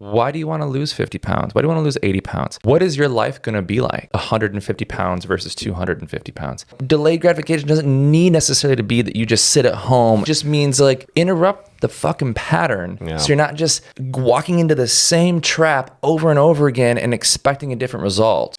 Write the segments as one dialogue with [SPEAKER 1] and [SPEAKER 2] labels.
[SPEAKER 1] Why do you want to lose 50 pounds? Why do you want to lose 80 pounds? What is your life going to be like? 150 pounds versus 250 pounds. Delayed gratification doesn't need necessarily to be that you just sit at home. It just means like interrupt the fucking pattern. Yeah. So you're not just walking into the same trap over and over again and expecting a different result.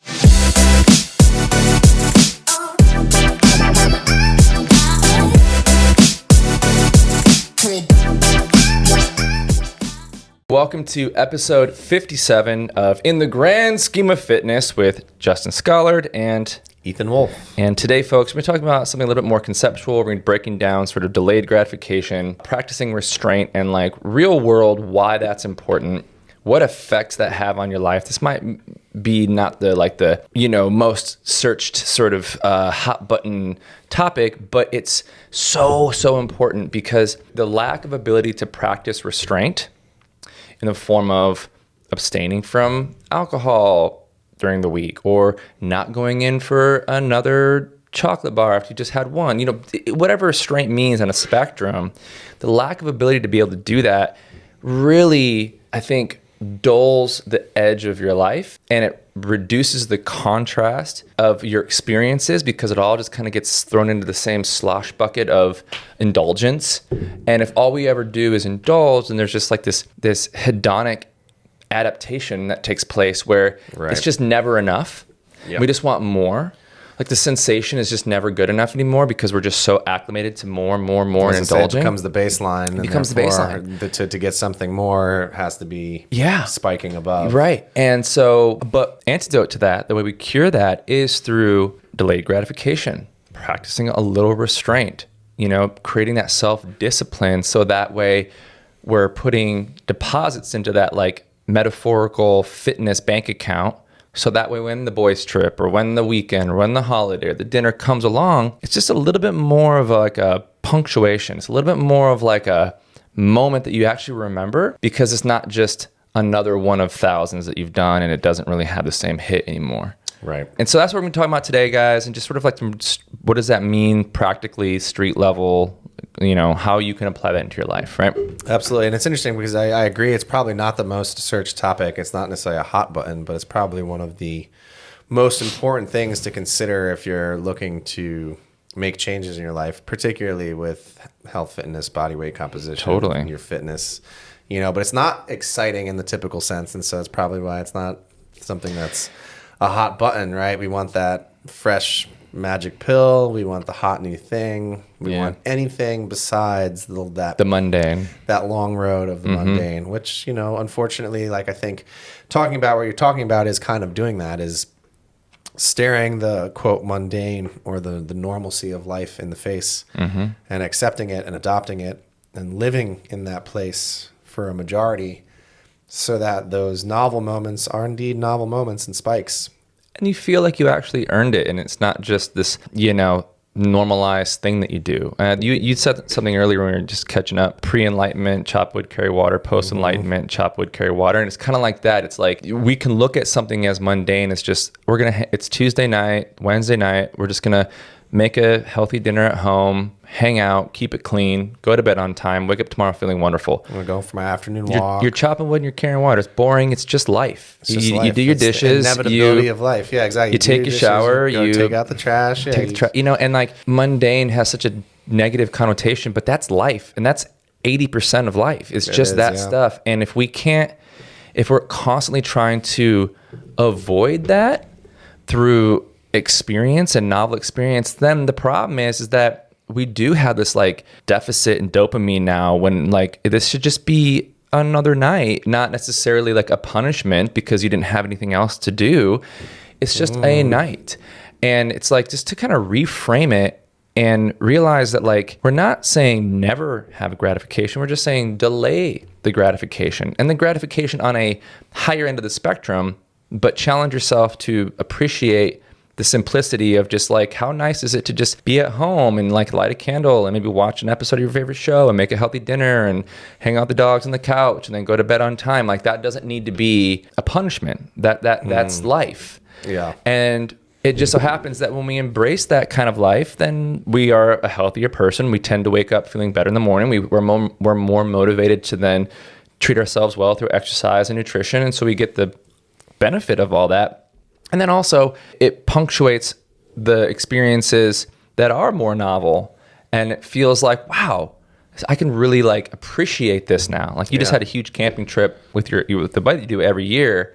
[SPEAKER 1] Welcome to episode 57 of In the Grand Scheme of Fitness with Justin Schollard and
[SPEAKER 2] Ethan Wolf.
[SPEAKER 1] And today, folks, we're talking about something a little bit more conceptual. We're going to be breaking down sort of delayed gratification, practicing restraint, and like real world, why that's important, what effects that have on your life. This might be not the most searched sort of hot button topic, but it's so important because the lack of ability to practice restraint in the form of abstaining from alcohol during the week or not going in for another chocolate bar after you just had one. You know, whatever restraint means on a spectrum, the lack of ability to be able to do that really, I think, dulls the edge of your life and it reduces the contrast of your experiences because it all just kind of gets thrown into the same slosh bucket of indulgence. And if all we ever do is indulge, then there's just like this hedonic adaptation that takes place where it's just never enough. Yep. We just want more. Like the sensation is just never good enough anymore because we're just so acclimated to more and indulging.
[SPEAKER 2] It becomes the baseline.
[SPEAKER 1] It becomes the baseline.
[SPEAKER 2] To get something more has to be spiking above.
[SPEAKER 1] Right. And so, but antidote to that, the way we cure that is through delayed gratification, practicing a little restraint, creating that self-discipline so that way we're putting deposits into that like metaphorical fitness bank account. So that way when the boys trip or when the weekend or when the holiday or the dinner comes along, it's just a little bit more of like a punctuation. It's a little bit more of like a moment that you actually remember because it's not just another one of thousands that you've done and it doesn't really have the same hit anymore. Right. And so that's what we're going to talk about today, guys, and just sort of like what does that mean practically, street level, how you can apply that into your life, right?
[SPEAKER 2] Absolutely. And it's interesting because I agree it's probably not the most searched topic. It's not necessarily a hot button, but it's probably one of the most important things to consider if you're looking to make changes in your life, particularly with health, fitness, body weight composition, and your fitness, but it's not exciting in the typical sense. And so it's probably why it's not something that's a hot button, right? We want that fresh magic pill. We want the hot new thing. We want anything besides the
[SPEAKER 1] mundane,
[SPEAKER 2] that long road of the mundane, which, unfortunately, like I think talking about what you're talking about is kind of doing that, is staring the quote mundane or the normalcy of life in the face and accepting it and adopting it and living in that place for a majority so that those novel moments are indeed novel moments and spikes.
[SPEAKER 1] And you feel like you actually earned it, and it's not just this, normalized thing that you do. You said something earlier when we were just catching up. Pre-enlightenment, chop wood, carry water. Post-enlightenment, chop wood, carry water. And it's kind of like that. It's like we can look at something as mundane. It's just it's Tuesday night, Wednesday night. We're just gonna make a healthy dinner at home, hang out, keep it clean, go to bed on time, wake up tomorrow feeling wonderful.
[SPEAKER 2] I'm going to go for my afternoon walk.
[SPEAKER 1] You're chopping wood and you're carrying water. It's boring. It's just life. You do your dishes.
[SPEAKER 2] The inevitability of life. Yeah, exactly.
[SPEAKER 1] You take your shower. You
[SPEAKER 2] take out the trash.
[SPEAKER 1] Take the trash. And like mundane has such a negative connotation, but that's life. And that's 80% of life. It's just that stuff. And if we're constantly trying to avoid that through experience and novel experience, then the problem is that we do have this like deficit in dopamine now when like this should just be another night, not necessarily like a punishment because you didn't have anything else to do. It's just a night. And it's like just to kind of reframe it and realize that like we're not saying never have gratification, we're just saying delay the gratification, and the gratification on a higher end of the spectrum, but challenge yourself to appreciate the simplicity of just like, how nice is it to just be at home and like light a candle and maybe watch an episode of your favorite show and make a healthy dinner and hang out the dogs on the couch and then go to bed on time. Like that doesn't need to be a punishment. That's life. Yeah. And it just so happens that when we embrace that kind of life, then we are a healthier person. We tend to wake up feeling better in the morning. We're more motivated to then treat ourselves well through exercise and nutrition. And so we get the benefit of all that. And then also it punctuates the experiences that are more novel. And it feels like, wow, I can really like appreciate this now. Like you just had a huge camping trip with the bike you do every year.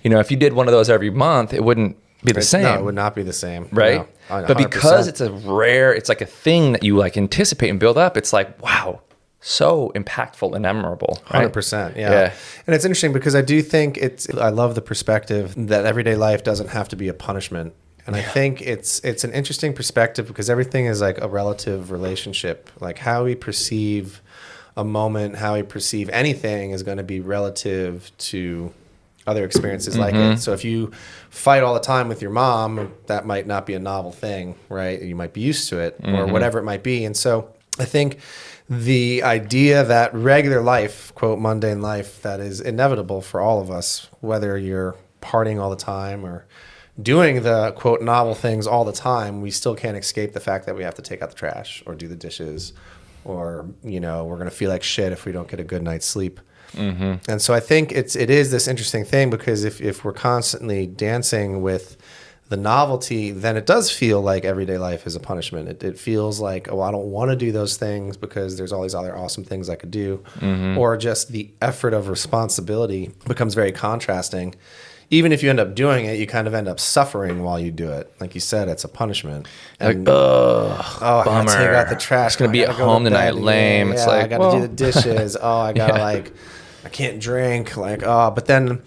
[SPEAKER 1] You know, if you did one of those every month, it wouldn't be the same.
[SPEAKER 2] No, it would not be the same.
[SPEAKER 1] Right?
[SPEAKER 2] No,
[SPEAKER 1] but because it's it's like a thing that you like anticipate and build up, it's like, wow, so impactful and memorable. Right?
[SPEAKER 2] 100%. Yeah. And it's interesting because I do think I love the perspective that everyday life doesn't have to be a punishment. And I think it's an interesting perspective because everything is like a relative relationship. Like how we perceive a moment, how we perceive anything is going to be relative to other experiences like it. So if you fight all the time with your mom, that might not be a novel thing, right? You might be used to it or whatever it might be. And so I think the idea that regular life, quote, mundane life, that is inevitable for all of us, whether you're partying all the time or doing the, quote, novel things all the time, we still can't escape the fact that we have to take out the trash or do the dishes or, you know, we're going to feel like shit if we don't get a good night's sleep. And so I think it is this interesting thing because if we're constantly dancing with the novelty, then it does feel like everyday life is a punishment. It feels like, oh, I don't want to do those things because there's all these other awesome things I could do. Or just the effort of responsibility becomes very contrasting. Even if you end up doing it, you kind of end up suffering while you do it. Like you said, it's a punishment. And,
[SPEAKER 1] like,
[SPEAKER 2] I gotta take out the trash.
[SPEAKER 1] It's gonna be at home tonight, lame.
[SPEAKER 2] Yeah,
[SPEAKER 1] it's like,
[SPEAKER 2] I gotta do the dishes. I gotta I can't drink. But then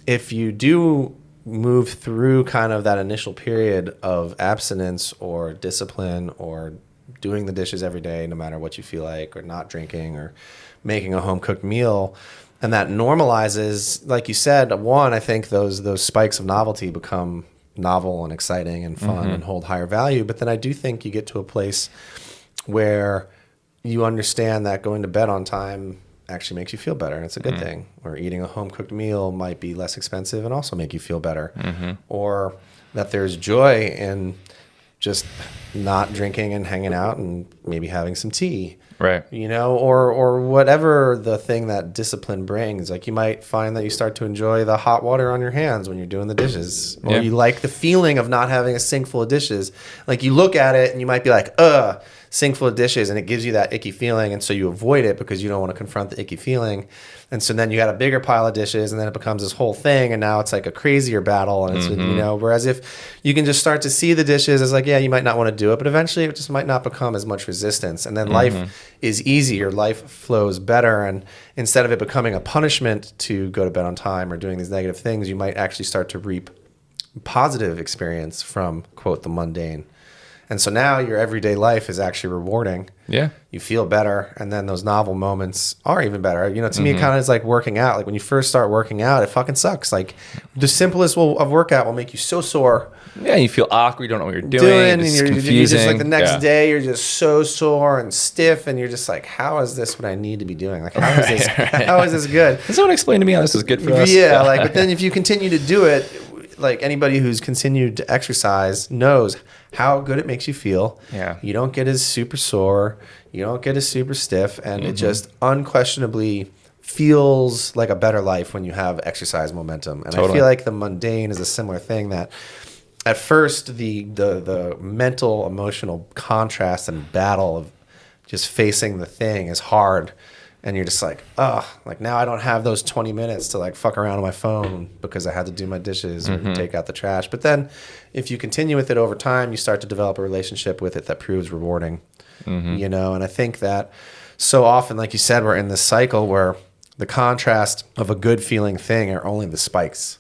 [SPEAKER 2] if you do move through kind of that initial period of abstinence or discipline or doing the dishes every day, no matter what you feel like, or not drinking or making a home cooked meal, and that normalizes, like you said, one, I think those spikes of novelty become novel and exciting and fun and hold higher value. But then I do think you get to a place where you understand that going to bed on time actually makes you feel better, and it's a good thing. Or eating a home cooked meal might be less expensive and also make you feel better. Or that there's joy in just not drinking and hanging out and maybe having some tea.
[SPEAKER 1] right.
[SPEAKER 2] You know, or whatever the thing that discipline brings. Like you might find that you start to enjoy the hot water on your hands when you're doing the dishes, or you like the feeling of not having a sink full of dishes. Like you look at it and you might be like, sink full of dishes, and it gives you that icky feeling, and so you avoid it because you don't want to confront the icky feeling. And so then you got a bigger pile of dishes, and then it becomes this whole thing, and now it's like a crazier battle. And it's, you know, whereas if you can just start to see the dishes as like, yeah, you might not want to do it, but eventually it just might not become as much resistance. And then life is easier, life flows better. And instead of it becoming a punishment to go to bed on time or doing these negative things, you might actually start to reap positive experience from, quote, the mundane. And so now your everyday life is actually rewarding.
[SPEAKER 1] Yeah.
[SPEAKER 2] You feel better. And then those novel moments are even better. You know, to me, it kind of is like working out. Like when you first start working out, it fucking sucks. Like the simplest of workout will make you so sore.
[SPEAKER 1] Yeah, you feel awkward. You don't know what you're doing.
[SPEAKER 2] It's confusing. You're just like the next day, you're just so sore and stiff. And you're just like, how is this what I need to be doing? Like, how is this, how is this good?
[SPEAKER 1] Someone explain to me how this is good for us.
[SPEAKER 2] Yeah, like, but then if you continue to do it, like anybody who's continued to exercise knows how good it makes you feel.
[SPEAKER 1] Yeah.
[SPEAKER 2] You don't get as super sore. You don't get as super stiff. And it just unquestionably feels like a better life when you have exercise momentum. And I feel like the mundane is a similar thing, that at first the mental, emotional contrast and battle of just facing the thing is hard. And you're just like, like now I don't have those 20 minutes to like fuck around on my phone because I had to do my dishes or take out the trash. But then if you continue with it over time, you start to develop a relationship with it that proves rewarding, you know? And I think that so often, like you said, we're in this cycle where the contrast of a good feeling thing are only the spikes.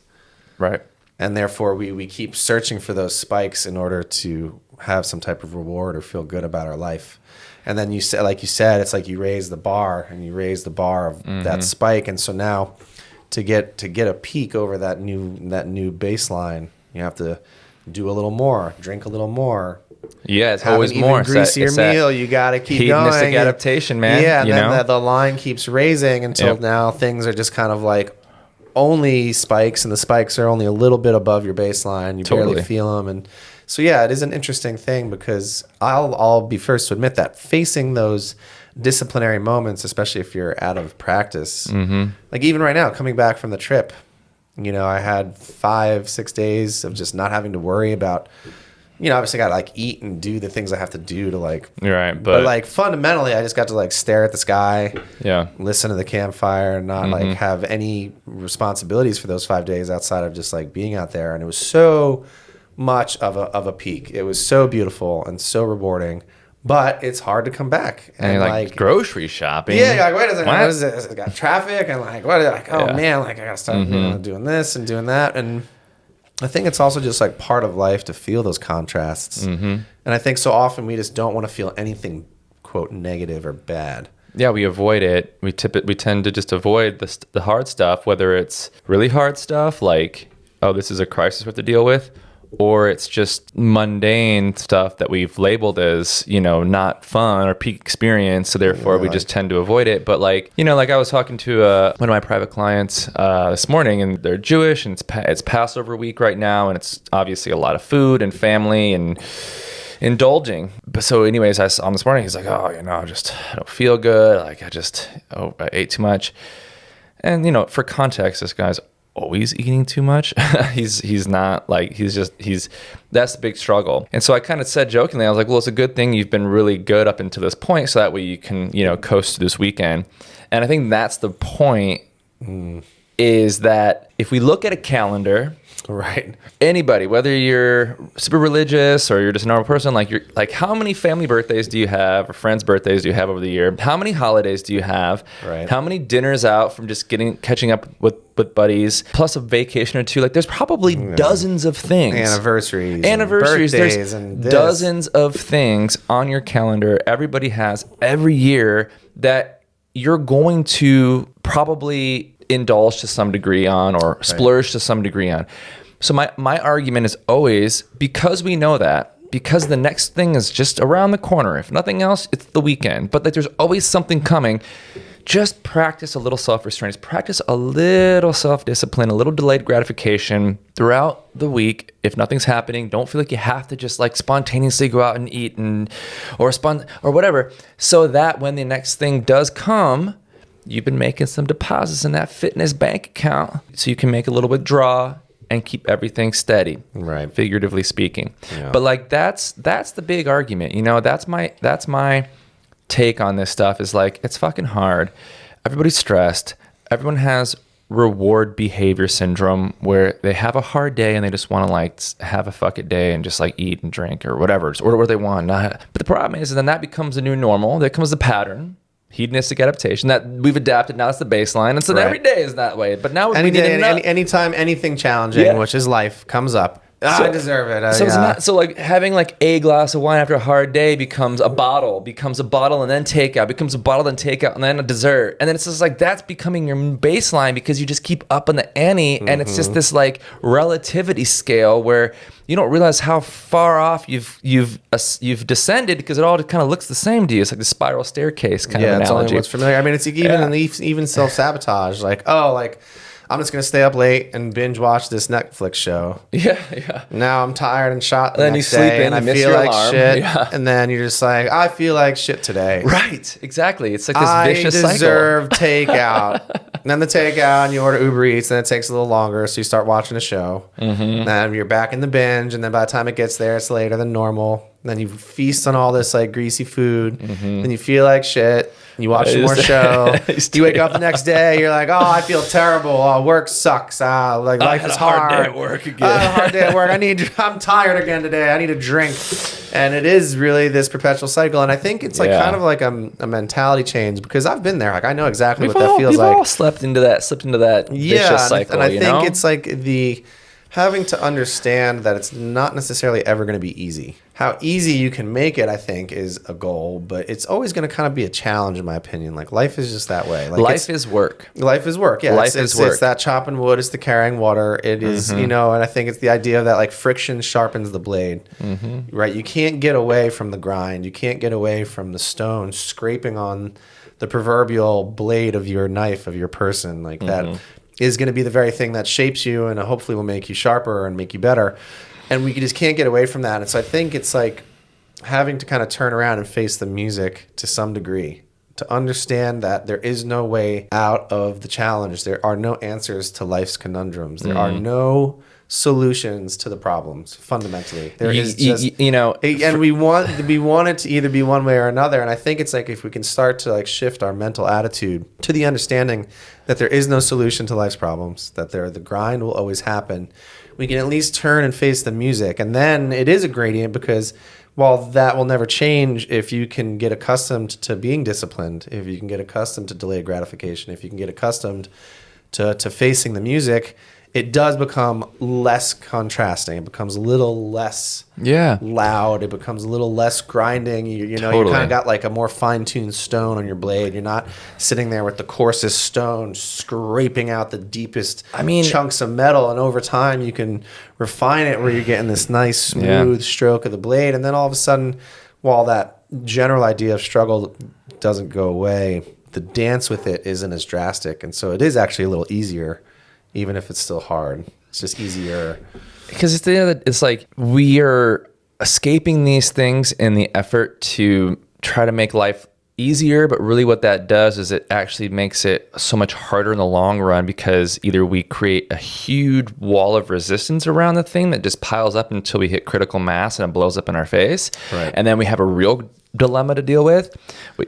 [SPEAKER 1] Right.
[SPEAKER 2] And therefore we keep searching for those spikes in order to have some type of reward or feel good about our life. And then you said, like you said, it's like you raise the bar and you raise the bar of that spike. And so now to get a peak over that new baseline, you have to do a little more, drink a little more.
[SPEAKER 1] Yeah, it's
[SPEAKER 2] have
[SPEAKER 1] always
[SPEAKER 2] an
[SPEAKER 1] more.
[SPEAKER 2] Even greasier meal. You got to keep
[SPEAKER 1] hedonistic
[SPEAKER 2] going.
[SPEAKER 1] adaptation, man.
[SPEAKER 2] Yeah, and
[SPEAKER 1] you
[SPEAKER 2] then
[SPEAKER 1] know?
[SPEAKER 2] the line keeps raising until now things are just kind of like only spikes, and the spikes are only a little bit above your baseline. You barely feel them. And so, yeah, it is an interesting thing because I'll be first to admit that facing those disciplinary moments, especially if you're out of practice. Like even right now, coming back from the trip, you know, I had 5-6 days of just not having to worry about, you know, obviously I got to like eat and do the things I have to do to like,
[SPEAKER 1] Right.
[SPEAKER 2] but like fundamentally, I just got to like stare at the sky, listen to the campfire, and not like have any responsibilities for those 5 days outside of just like being out there. And it was so much of a peak. It was so beautiful and so rewarding, but it's hard to come back.
[SPEAKER 1] And like grocery shopping.
[SPEAKER 2] Yeah, like, wait a second, what is this? It's got traffic and like, what? Like, oh man, like I gotta start, you know, doing this and doing that. And I think it's also just like part of life to feel those contrasts. And I think so often we just don't want to feel anything, quote, negative or bad.
[SPEAKER 1] Yeah, we avoid it. We tend to just avoid the hard stuff, whether it's really hard stuff like, oh, this is a crisis we have to deal with, or it's just mundane stuff that we've labeled as, you know, not fun or peak experience. So therefore we just tend to avoid it. But like, you know, like I was talking to one of my private clients this morning, and they're Jewish, and it's Passover week right now. And it's obviously a lot of food and family and indulging. But so anyways, I saw him this morning. He's like, oh, you know, I don't feel good. Like I ate too much. And, you know, for context, this guy's always eating too much. he's not like, that's the big struggle. And so I kind of said jokingly, I was like, well, it's a good thing you've been really good up until this point, so that way you can, you know, coast to this weekend. And I think that's the point, is that if we look at a calendar,
[SPEAKER 2] right,
[SPEAKER 1] anybody, whether you're super religious or you're just a normal person, like how many family birthdays do you have, or friends' birthdays do you have over the year? How many holidays do you have?
[SPEAKER 2] Right.
[SPEAKER 1] How many dinners out from just catching up with buddies, plus a vacation or two? Like there's probably dozens of things.
[SPEAKER 2] Anniversaries,
[SPEAKER 1] there's
[SPEAKER 2] and
[SPEAKER 1] dozens of things on your calendar everybody has every year that you're going to probably indulge to some degree on, or splurge to some degree on. So my argument is always, because we know that, because the next thing is just around the corner, if nothing else, it's the weekend, but like there's always something coming, just practice a little self-restraint, practice a little self-discipline, a little delayed gratification throughout the week. If nothing's happening, don't feel like you have to just like spontaneously go out and eat or whatever, so that when the next thing does come, you've been making some deposits in that fitness bank account, so you can make a little withdrawal and keep everything steady,
[SPEAKER 2] right?
[SPEAKER 1] Figuratively speaking. Yeah. But like that's the big argument, you know. That's my take on this stuff, is like, it's fucking hard. Everybody's stressed. Everyone has reward behavior syndrome, where they have a hard day and they just want to like have a fuck it day and just like eat and drink or whatever, just order what they want. But the problem is, then that becomes the new normal. That becomes the pattern. Hedonistic adaptation that we've adapted. Now it's the baseline, and so every day is that way. But now
[SPEAKER 2] anytime anything challenging, which is life, comes up, I deserve it.
[SPEAKER 1] So it's not, so like having like a glass of wine after a hard day becomes a bottle, and then takeout, becomes a bottle, then takeout, and then a dessert, and then it's just like that's becoming your baseline, because you just keep up on the ante, and it's just this like relativity scale where you don't realize how far off you've descended, because it all kind of looks the same to you. It's like the spiral staircase kind of analogy.
[SPEAKER 2] It's only what's familiar. I mean, it's even self-sabotage. Like, oh, like, I'm just going to stay up late and binge watch this Netflix show.
[SPEAKER 1] Yeah.
[SPEAKER 2] Now I'm tired and shot the
[SPEAKER 1] then
[SPEAKER 2] next
[SPEAKER 1] you sleep
[SPEAKER 2] day,
[SPEAKER 1] in,
[SPEAKER 2] and I
[SPEAKER 1] miss
[SPEAKER 2] feel
[SPEAKER 1] your
[SPEAKER 2] like
[SPEAKER 1] alarm.
[SPEAKER 2] shit.
[SPEAKER 1] Yeah.
[SPEAKER 2] And then you're just like, I feel like shit today.
[SPEAKER 1] Right. Exactly. It's like this vicious cycle.
[SPEAKER 2] I deserve takeout. And then the takeout, and you order Uber Eats, and it takes a little longer, so you start watching a show. And then you're back in the binge, and then by the time it gets there, it's later than normal. And then you feast on all this like greasy food, and you feel like shit. You watch some more show. You wake up the next day. You're like, oh, I feel terrible. Oh, work sucks. Like life is hard.
[SPEAKER 1] I had a hard day at work again.
[SPEAKER 2] I had a hard day at work. I'm tired again today. I need a drink. And it is really this perpetual cycle. And I think it's like kind of like a mentality change, because I've been there. Like I know exactly what that feels like.
[SPEAKER 1] We've all slipped into that vicious cycle.
[SPEAKER 2] And I think it's like the having to understand that it's not necessarily ever going to be easy. How easy you can make it, I think, is a goal, but it's always going to kind of be a challenge, in my opinion. Like life is just that way. Like
[SPEAKER 1] life is work.
[SPEAKER 2] Life is work. Yeah,
[SPEAKER 1] life is work.
[SPEAKER 2] It's that chopping wood. It's the carrying water. It is, you know, and I think it's the idea of that like friction sharpens the blade. Right? You can't get away from the grind. You can't get away from the stone scraping on the proverbial blade of your knife of your person. Like that is going to be the very thing that shapes you and hopefully will make you sharper and make you better. And we just can't get away from that. And so I think it's like having to kind of turn around and face the music to some degree. to understand that there is no way out of the challenge. There are no answers to life's conundrums. There are no solutions to the problems. Fundamentally, there is just and we want it to either be one way or another. And I think it's like if we can start to like shift our mental attitude to the understanding that there is no solution to life's problems, that the grind will always happen, we can at least turn and face the music. And then it is a gradient, because while that will never change, if you can get accustomed to being disciplined, if you can get accustomed to delayed gratification, if you can get accustomed to facing the music, it does become less contrasting. It becomes a little less loud. It becomes a little less grinding. You know, you kind of got like a more fine-tuned stone on your blade. You're not sitting there with the coarsest stone scraping out the deepest chunks of metal. And over time, you can refine it where you're getting this nice, smooth stroke of the blade. And then all of a sudden, while that general idea of struggle doesn't go away, the dance with it isn't as drastic. And so it is actually a little easier, even if it's still hard. It's just easier.
[SPEAKER 1] Because it's like we are escaping these things in the effort to try to make life easier, but really what that does is it actually makes it so much harder in the long run, because either we create a huge wall of resistance around the thing that just piles up until we hit critical mass and it blows up in our face.
[SPEAKER 2] Right.
[SPEAKER 1] And then we have a real dilemma to deal with,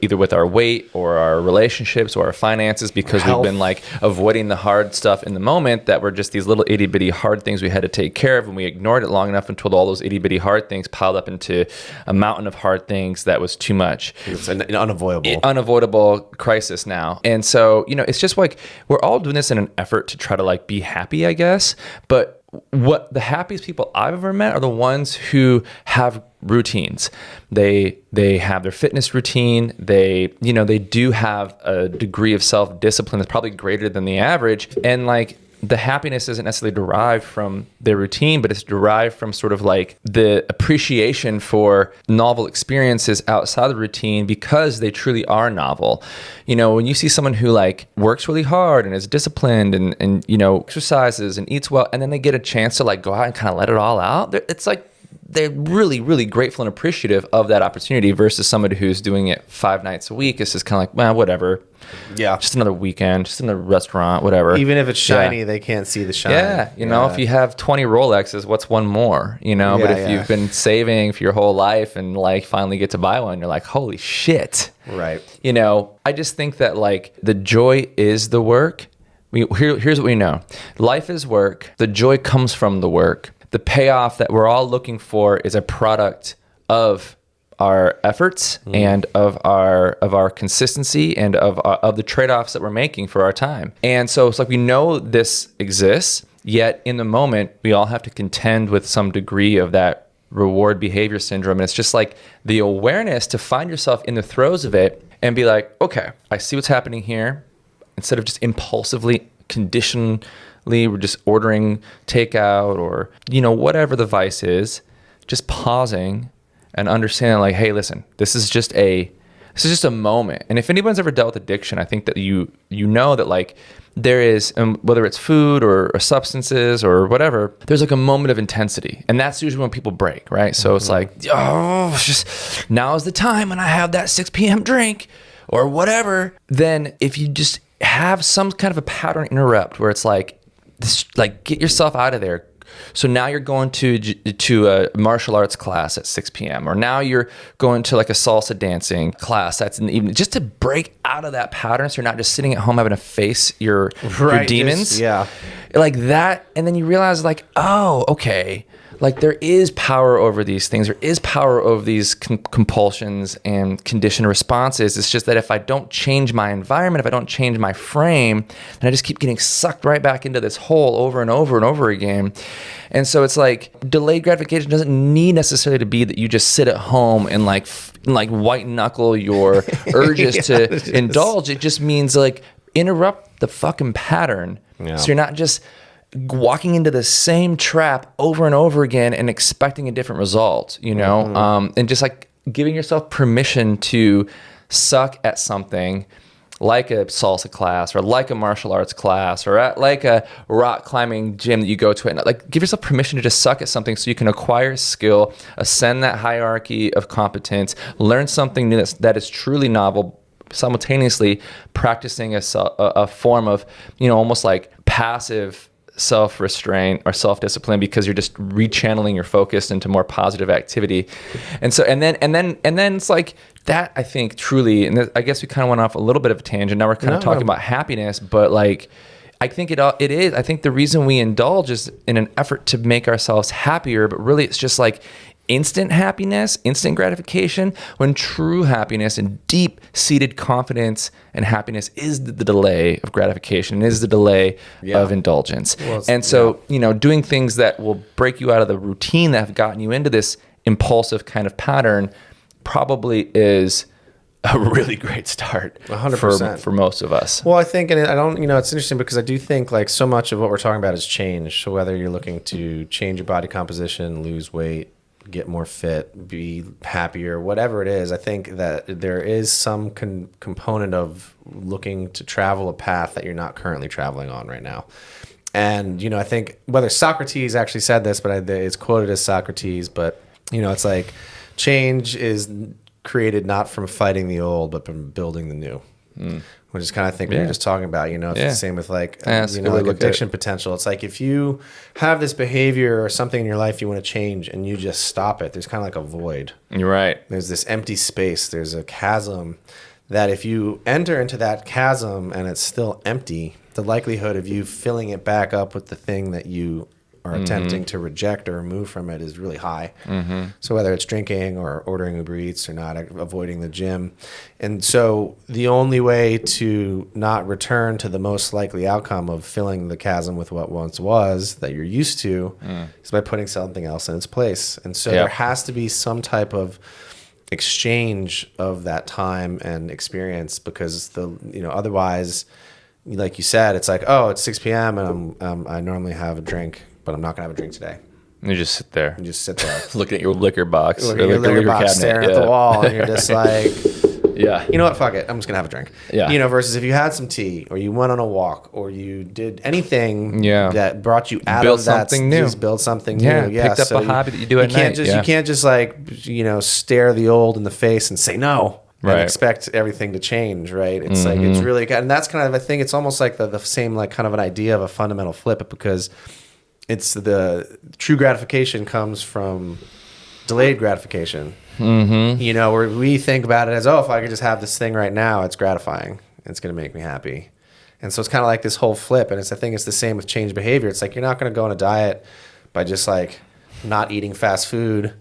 [SPEAKER 1] either with our weight or our relationships or our finances, because we've been like avoiding the hard stuff in the moment that were just these little itty bitty hard things we had to take care of, and we ignored it long enough until all those itty bitty hard things piled up into a mountain of hard things that was too much.
[SPEAKER 2] It's an
[SPEAKER 1] unavoidable crisis now. And so, it's just like we're all doing this in an effort to try to like be happy, I guess. But what the happiest people I've ever met are the ones who have routines. They have their fitness routine. They do have a degree of self-discipline that's probably greater than the average. And like the happiness isn't necessarily derived from their routine, but it's derived from sort of like the appreciation for novel experiences outside the routine, because they truly are novel. When you see someone who like works really hard and is disciplined and exercises and eats well, and then they get a chance to like go out and kind of let it all out, it's like they're really, really grateful and appreciative of that opportunity, versus somebody who's doing it 5 nights a week. It's just kind of like, well, whatever. Yeah. Just another weekend, just another restaurant, whatever.
[SPEAKER 2] Even if it's shiny, they can't see the shine.
[SPEAKER 1] Yeah. If you have 20 Rolexes, what's one more? But if you've been saving for your whole life and like finally get to buy one, you're like, holy shit.
[SPEAKER 2] Right.
[SPEAKER 1] I just think that like the joy is the work. Here's what we know. Life is work. The joy comes from the work. The payoff that we're all looking for is a product of our efforts and of our consistency and of the trade-offs that we're making for our time. And so it's like we know this exists, yet in the moment we all have to contend with some degree of that reward behavior syndrome. And it's just like the awareness to find yourself in the throes of it and be like, okay, I see what's happening here. Instead of just impulsively we're just ordering takeout or, whatever the vice is, just pausing and understanding like, hey, listen, this is just a moment. And if anyone's ever dealt with addiction, I think that you know that like there is, whether it's food or substances or whatever, there's like a moment of intensity. And that's usually when people break, right? So it's like, just now is the time when I have that 6 p.m. drink or whatever. Then if you just have some kind of a pattern interrupt where it's like, get yourself out of there. So now you're going to a martial arts class at 6 p.m. or now you're going to like a salsa dancing class that's in the evening, just to break out of that pattern. So you're not just sitting at home having to face your demons. Like that. And then you realize like, oh, okay. Like there is power over these things. There is power over these compulsions and conditioned responses. It's just that if I don't change my environment, if I don't change my frame, then I just keep getting sucked right back into this hole over and over and over again. And so it's like delayed gratification doesn't need necessarily to be that you just sit at home and like white knuckle your urges to indulge. It just means like interrupt the fucking pattern. Yeah. So you're not just walking into the same trap over and over again and expecting a different result, and just like giving yourself permission to suck at something like a salsa class or like a martial arts class or at like a rock climbing gym that you go to, and like give yourself permission to just suck at something so you can acquire skill, ascend that hierarchy of competence, learn something new that is truly novel simultaneously practicing a form of, almost like passive self-restraint or self-discipline, because you're just rechanneling your focus into more positive activity. And so, and then it's like that, I think truly, and I guess we kind of went off a little bit of a tangent. Now we're kind of talking about happiness, but like, I think it is. I think the reason we indulge is in an effort to make ourselves happier, but really it's just like instant happiness, instant gratification, when true happiness and deep-seated confidence and happiness is the delay of gratification, is the delay of indulgence. Well, and so, doing things that will break you out of the routine that have gotten you into this impulsive kind of pattern probably is a really great start 100% for most of us.
[SPEAKER 2] Well, I think, and I don't, it's interesting because I do think like so much of what we're talking about is change. So whether you're looking to change your body composition, lose weight, get more fit, be happier, whatever it is, I think that there is some component of looking to travel a path that you're not currently traveling on right now. And, I think whether Socrates actually said this, but it's quoted as Socrates, but, it's like change is created not from fighting the old, but from building the new. Which is kind of think we were just talking about, it's the same with like, like addiction potential. It's like if you have this behavior or something in your life you want to change and you just stop it, there's kind of like a void.
[SPEAKER 1] You're right.
[SPEAKER 2] There's this empty space. There's a chasm that if you enter into that chasm and it's still empty, the likelihood of you filling it back up with the thing that you are attempting to reject or remove from it is really high. So whether it's drinking or ordering Uber Eats or not, avoiding the gym. And so the only way to not return to the most likely outcome of filling the chasm with what once was that you're used to is by putting something else in its place. And so there has to be some type of exchange of that time and experience, because otherwise, like you said, it's like, oh, it's 6 p.m. and I normally have a drink, but I'm not going to have a drink today.
[SPEAKER 1] You just sit there.
[SPEAKER 2] Looking
[SPEAKER 1] at your liquor box.
[SPEAKER 2] Looking at your liquor box, cabinet, staring at the wall, and you're just like, you know what, fuck it, I'm just going to have a drink. Versus if you had some tea, or you went on a walk, or you did anything that brought you out of that. Build something new.
[SPEAKER 1] Picked up a hobby that you do at night.
[SPEAKER 2] You can't just like, stare the old in the face and say no. And expect everything to change, right? It's like, it's really, and that's kind of, I think it's almost like the same, like kind of an idea of a fundamental flip, because it's the true gratification comes from delayed gratification. Where we think about it as, oh, if I could just have this thing right now, it's gratifying. It's going to make me happy. And so it's kind of like this whole flip. And I think it's the same with change behavior. It's like, you're not going to go on a diet by just like not eating fast food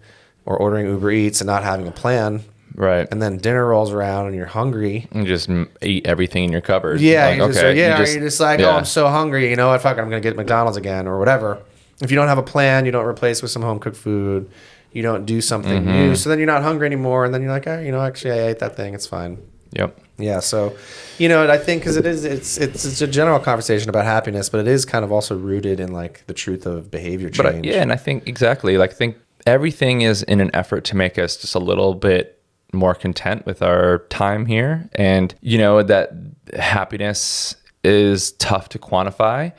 [SPEAKER 2] or ordering Uber Eats and not having a plan.
[SPEAKER 1] Right.
[SPEAKER 2] And then dinner rolls around and you're hungry.
[SPEAKER 1] You just eat everything in your cupboard.
[SPEAKER 2] Yeah. You're just like, oh, I'm so hungry. You know what? Fuck it, I'm going to get McDonald's again or whatever. If you don't have a plan, you don't replace with some home cooked food. You don't do something new. So then you're not hungry anymore. And then you're like, oh, actually, I ate that thing. It's fine.
[SPEAKER 1] Yep.
[SPEAKER 2] Yeah. So, I think because it's a general conversation about happiness, but it is kind of also rooted in like the truth of behavior change.
[SPEAKER 1] But and I think exactly, like, I think everything is in an effort to make us just a little bit more content with our time here. And, that happiness is tough to quantify,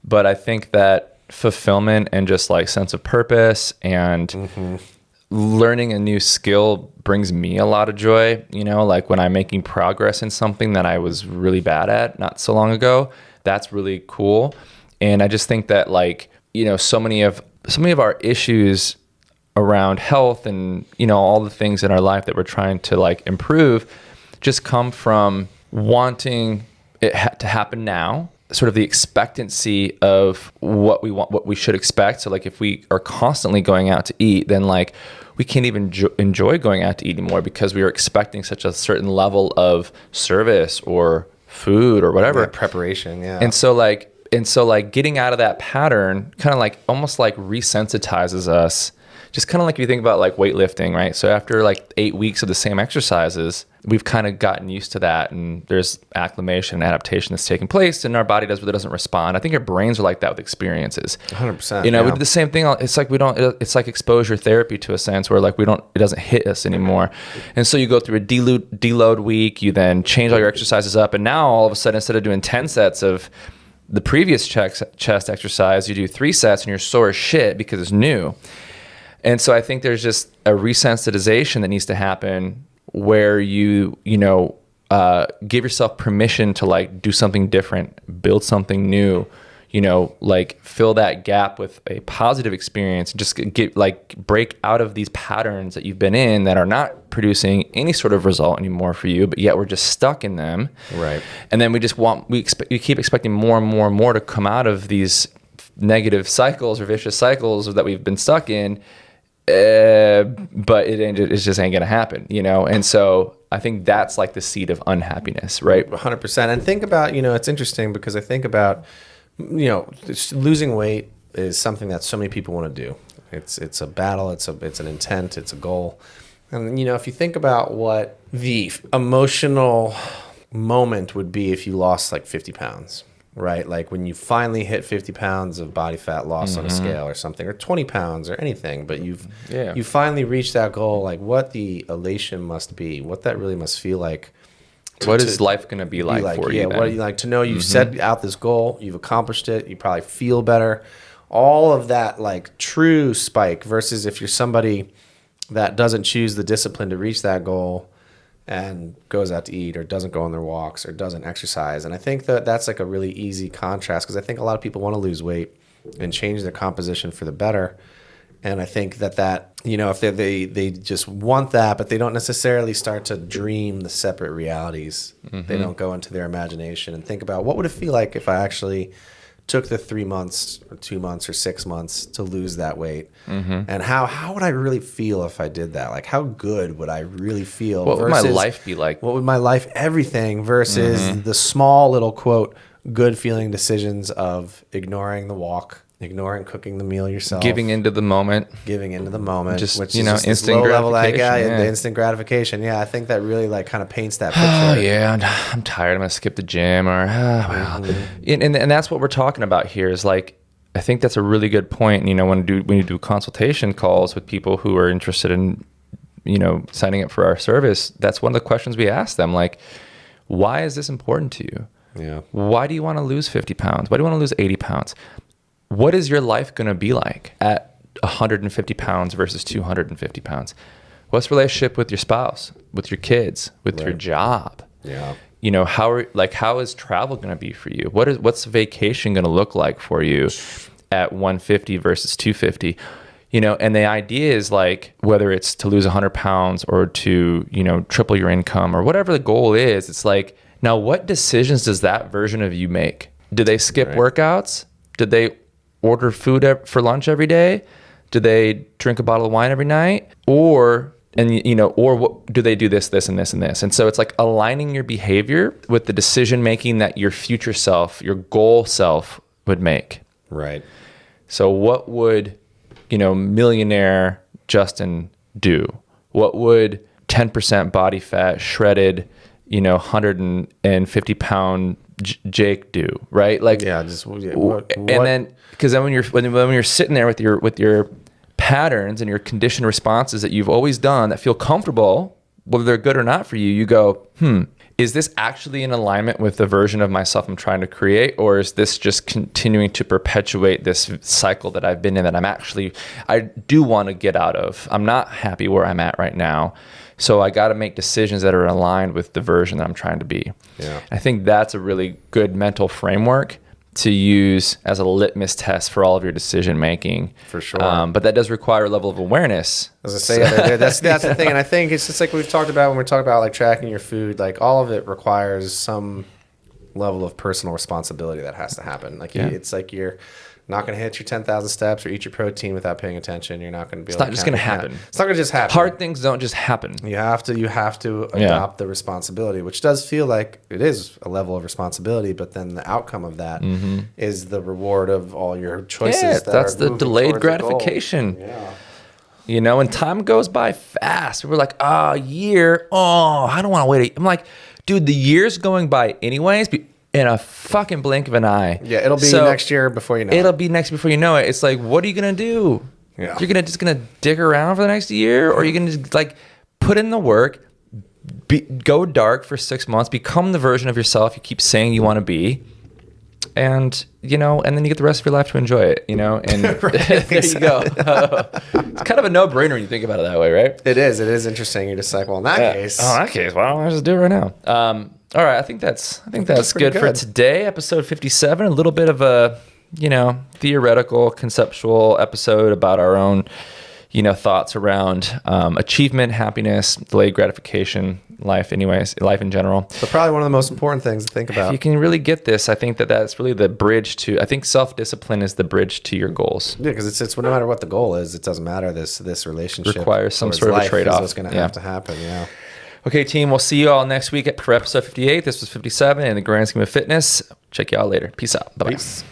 [SPEAKER 1] but I think that fulfillment and just like sense of purpose and learning a new skill brings me a lot of joy. Like when I'm making progress in something that I was really bad at not so long ago, that's really cool. And I just think that like, so many of our issues around health and, all the things in our life that we're trying to like improve just come from wanting it to happen now, sort of the expectancy of what we want, what we should expect. So like if we are constantly going out to eat, then like we can't even enjoy going out to eat anymore because we are expecting such a certain level of service or food or whatever.
[SPEAKER 2] Preparation. Yeah.
[SPEAKER 1] And so like getting out of that pattern kind of like almost like resensitizes us. Just kind of like if you think about like weightlifting, right? So after like 8 weeks of the same exercises, we've kind of gotten used to that, and there's acclimation and adaptation that's taking place, and our body doesn't respond. I think our brains are like that with experiences.
[SPEAKER 2] 100%.
[SPEAKER 1] We did the same thing. It's like it's like exposure therapy to a sense where like it doesn't hit us anymore. And so you go through a deload week, you then change all your exercises up, and now all of a sudden instead of doing 10 sets of the previous chest exercise, you do 3 sets and you're sore as shit because it's new. And so I think there's just a resensitization that needs to happen where you give yourself permission to like do something different, build something new, you know, like fill that gap with a positive experience, just get like break out of these patterns that you've been in that are not producing any sort of result anymore for you, but yet we're just stuck in them.
[SPEAKER 2] Right.
[SPEAKER 1] And then we keep expecting more and more and more to come out of these negative cycles or vicious cycles that we've been stuck in. But it just ain't gonna happen, you know? And so I think that's like the seed of unhappiness, right?
[SPEAKER 2] 100%. And think about, you know, it's interesting because I think about, you know, losing weight is something that so many people want to do. It's a battle. It's an intent. It's a goal. And, you know, if you think about what the emotional moment would be if you lost like 50 pounds, right? Like when you finally hit 50 pounds of body fat loss on a scale or something, or 20 pounds or anything, but you finally reached that goal, like what the elation must be, what that really must feel like.
[SPEAKER 1] What is life going to be like for you?
[SPEAKER 2] Yeah, what do you like to know? You've set out this goal, you've accomplished it, you probably feel better. All of that, like true spike, versus if you're somebody that doesn't choose the discipline to reach that goal and goes out to eat or doesn't go on their walks or doesn't exercise. And I think that that's like a really easy contrast because I think a lot of people want to lose weight and change their composition for the better. And I think that you know, if they just want that, but they don't necessarily start to dream the separate realities. They don't go into their imagination and think about what would it feel like if I actually took the 3 months or 2 months or 6 months to lose that weight. And how would I really feel if I did that? Like how good would I really feel?
[SPEAKER 1] What would my life be like?
[SPEAKER 2] What would my life, everything versus the small little quote, good feeling decisions of ignoring the walk, ignoring cooking the meal yourself,
[SPEAKER 1] giving into the moment,
[SPEAKER 2] just,
[SPEAKER 1] which
[SPEAKER 2] you know,
[SPEAKER 1] is just instant gratification.
[SPEAKER 2] The instant gratification. Yeah, I think that really like kind of paints that picture.
[SPEAKER 1] Oh yeah, I'm tired. I'm gonna skip the gym, or and that's what we're talking about here. Is like, I think that's a really good point. You know, when you do consultation calls with people who are interested in, you know, signing up for our service, that's one of the questions we ask them. Like, why is this important to you?
[SPEAKER 2] Yeah.
[SPEAKER 1] Why do you want to lose 50 pounds? Why do you want to lose 80 pounds? What is your life going to be like at 150 pounds versus 250 pounds? What's the relationship with your spouse, with your kids, with your job?
[SPEAKER 2] Yeah.
[SPEAKER 1] You know, how is travel going to be for you? What's vacation going to look like for you at 150 versus 250? You know, and the idea is like, whether it's to lose 100 pounds or to, you know, triple your income or whatever the goal is, it's like, now what decisions does that version of you make? Do they skip workouts? Did they order food for lunch every day? Do they drink a bottle of wine every night? Or what do they do this, and this, and this? And so it's like aligning your behavior with the decision making that your future self, your goal self would make.
[SPEAKER 2] Right.
[SPEAKER 1] So what would, you know, millionaire Justin do? What would 10% body fat, shredded, you know, 150 pound Jake do, right? Like,
[SPEAKER 2] yeah, what?
[SPEAKER 1] And then, because then when you're sitting there with your patterns and your conditioned responses that you've always done that feel comfortable, whether they're good or not for you, you go, is this actually in alignment with the version of myself I'm trying to create, or is this just continuing to perpetuate this cycle that I've been in that I do want to get out of? I'm not happy where I'm at right now. So I got to make decisions that are aligned with the version that I'm trying to be.
[SPEAKER 2] Yeah.
[SPEAKER 1] I think that's a really good mental framework to use as a litmus test for all of your decision making.
[SPEAKER 2] For sure.
[SPEAKER 1] But that does require a level of awareness.
[SPEAKER 2] As I say, that's the thing. And I think it's just like we've talked about when we talk about like tracking your food, like all of it requires some level of personal responsibility that has to happen. Like it's like you're not going to hit your 10,000 steps or eat your protein without paying attention. You're not going to be able to.
[SPEAKER 1] It's not just going to happen.
[SPEAKER 2] It's not going to just happen.
[SPEAKER 1] Hard things don't just happen.
[SPEAKER 2] You have to adopt the responsibility, which does feel like it is a level of responsibility, but then the outcome of that is the reward of all your choices.
[SPEAKER 1] Yeah, that's the delayed gratification.
[SPEAKER 2] Yeah.
[SPEAKER 1] You know, and time goes by fast. We're like, a year. Oh, I don't want to wait. I'm like, dude, the year's going by anyways. In a fucking blink of an eye.
[SPEAKER 2] Yeah, it'll be next year before you know it.
[SPEAKER 1] It'll be next before you know it. It's like, what are you gonna do?
[SPEAKER 2] Yeah.
[SPEAKER 1] You're just gonna dick around for the next year, or you're gonna just like put in the work, go dark for 6 months, become the version of yourself you keep saying you want to be, and and then you get the rest of your life to enjoy it, and there you go. It's kind of a no-brainer when you think about it that way, right?
[SPEAKER 2] It is interesting. You're just like, well, in that case.
[SPEAKER 1] Oh, in that case, well, I'll just do it right now. All right, I think that's good for today. Episode 57, a little bit of a, theoretical, conceptual episode about our own, thoughts around achievement, happiness, delayed gratification, life in general.
[SPEAKER 2] But probably one of the most important things to think about.
[SPEAKER 1] If you can really get this, I think that's really the bridge to, I think self-discipline is the bridge to your goals.
[SPEAKER 2] Yeah, because it's no matter what the goal is, it doesn't matter. This relationship
[SPEAKER 1] requires some sort of a trade-off.
[SPEAKER 2] What's going to have to happen,
[SPEAKER 1] Okay, team, we'll see you all next week for episode 58. This was 57 in the grand scheme of fitness. Check you all later. Peace out. Bye-bye.
[SPEAKER 2] Peace.